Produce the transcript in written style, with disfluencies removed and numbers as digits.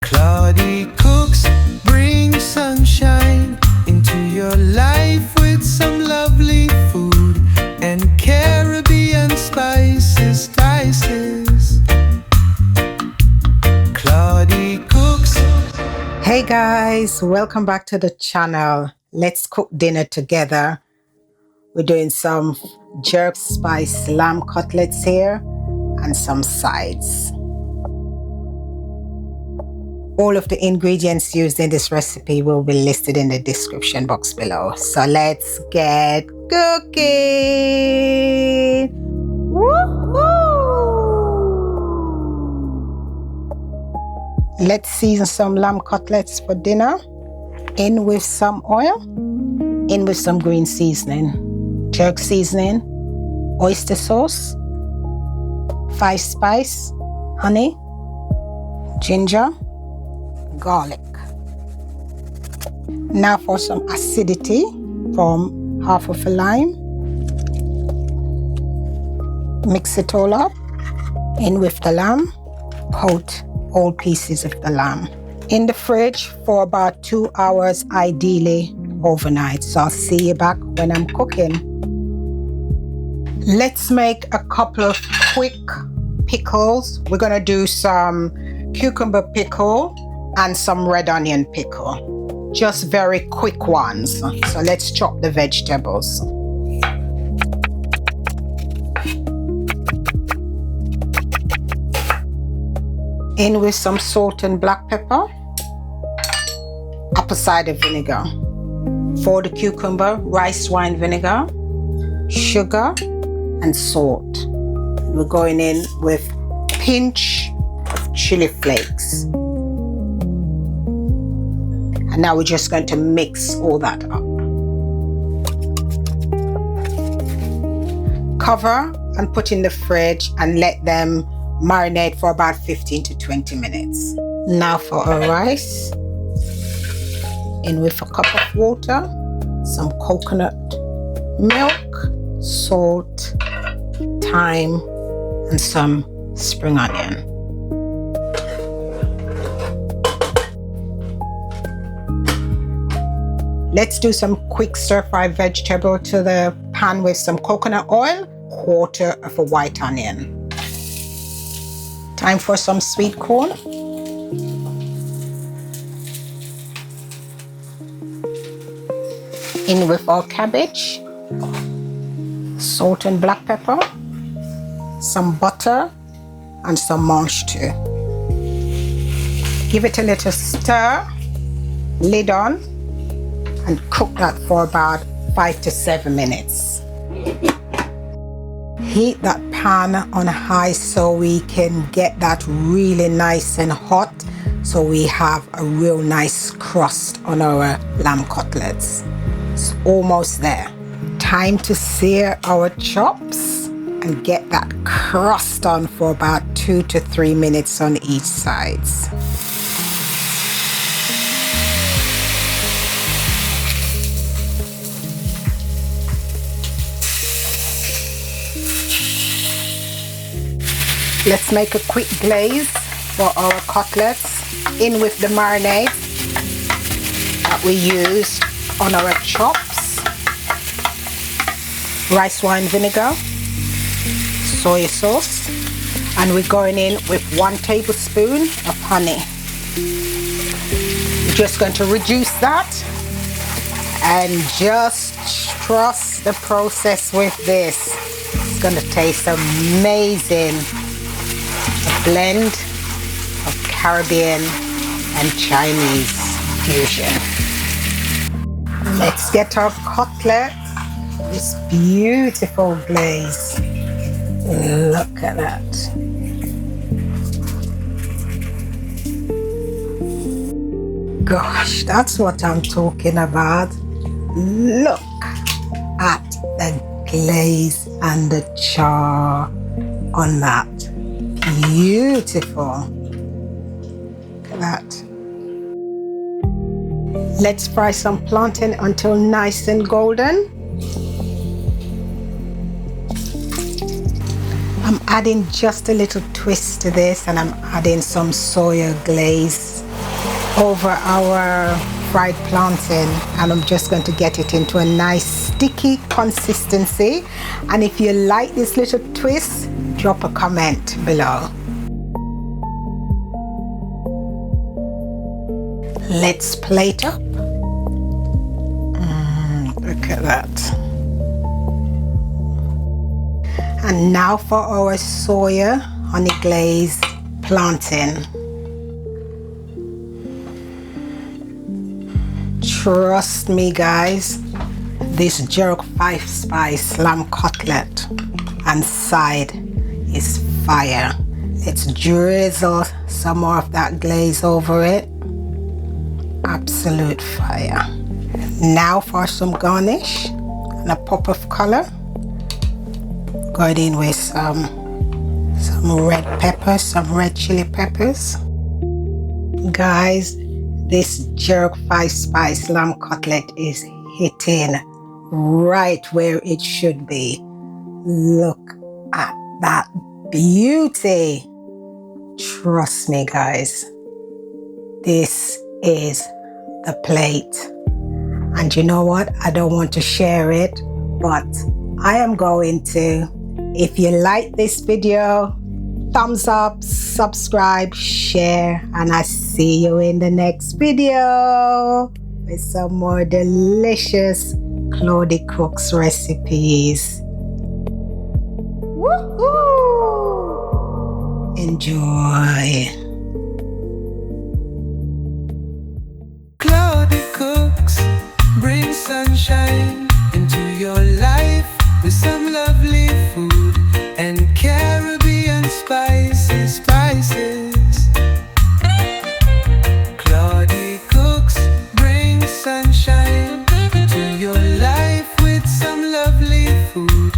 Cloudy cooks bring sunshine into your life with some lovely food and Caribbean spices, spices. Cloudy cooks. Hey guys, welcome back to the channel. Let's cook dinner together. We're doing some jerk spice lamb cutlets here and some sides. All of the ingredients used in this recipe will be listed in the description box below. So let's get cooking! Woohoo! Let's season some lamb cutlets for dinner. In with some oil, in with some green seasoning, jerk seasoning, oyster sauce, 5 spice, honey, ginger, garlic. Now for some acidity from half of a lime. Mix it all up. In with the lamb. Coat all pieces of the lamb. In the fridge for about 2 hours, ideally overnight. So I'll see you back when I'm cooking. Let's make a couple of quick pickles. We're gonna do some cucumber pickle and some red onion pickle. Just very quick ones. So let's chop the vegetables. In with some salt and black pepper. Apple cider vinegar. For the cucumber, rice wine vinegar, sugar and salt. We're going in with a pinch of chili flakes. And now we're just going to mix all that up. Cover and put in the fridge and let them marinate for about 15 to 20 minutes. Now for our rice. In with a cup of water, some coconut milk, salt, thyme, and some spring onion. Let's do some quick stir-fry vegetable to the pan with some coconut oil, 1/4 of a white onion. Time for some sweet corn. In with our cabbage, salt and black pepper, some butter, and some mashed too. Give it a little stir, lid on, and cook that for about 5 to 7 minutes. Heat that pan on high so we can get that really nice and hot, so we have a real nice crust on our lamb cutlets. It's almost there. Time to sear our chops and get that crust on for about 2 to 3 minutes on each side. Let's make a quick glaze for our cutlets. In with the marinade that we used on our chops. Rice wine vinegar, soy sauce, and we're going in with 1 tablespoon of honey. We're just going to reduce that and just trust the process with this. It's going to taste amazing. A blend of Caribbean and Chinese fusion. Let's get our cutlet. This beautiful glaze. Look at that. Gosh, that's what I'm talking about. Look at the glaze and the char on that. Beautiful. Look at that. Let's fry some plantain until nice and golden. I'm adding just a little twist to this, and I'm adding some soya glaze over our fried plantain, and I'm just going to get it into a nice sticky consistency. And if you like this little twist, drop a comment below. Let's plate up. Look at that. And now for our soya honey glaze plantain. Trust me guys, this jerk 5-spice lamb cutlet and side is fire. Let's drizzle some more of that glaze over it. Absolute fire. Now for some garnish and a pop of color. Going in with some red peppers, some red chili peppers. Guys, this jerk 5-spice lamb cutlet is hitting right where it should be. Look at that beauty. Trust me guys, this is the plate. And you know what? I don't want to share it, but I am going to. If you like this video, thumbs up, subscribe, share, and I see you in the next video with some more delicious Claudie Cooks recipes. Woohoo! Enjoy. Claudie Cooks bring sunshine into your life with some lovely food and Caribbean spices. Claudie Cooks bring sunshine into your life with some lovely food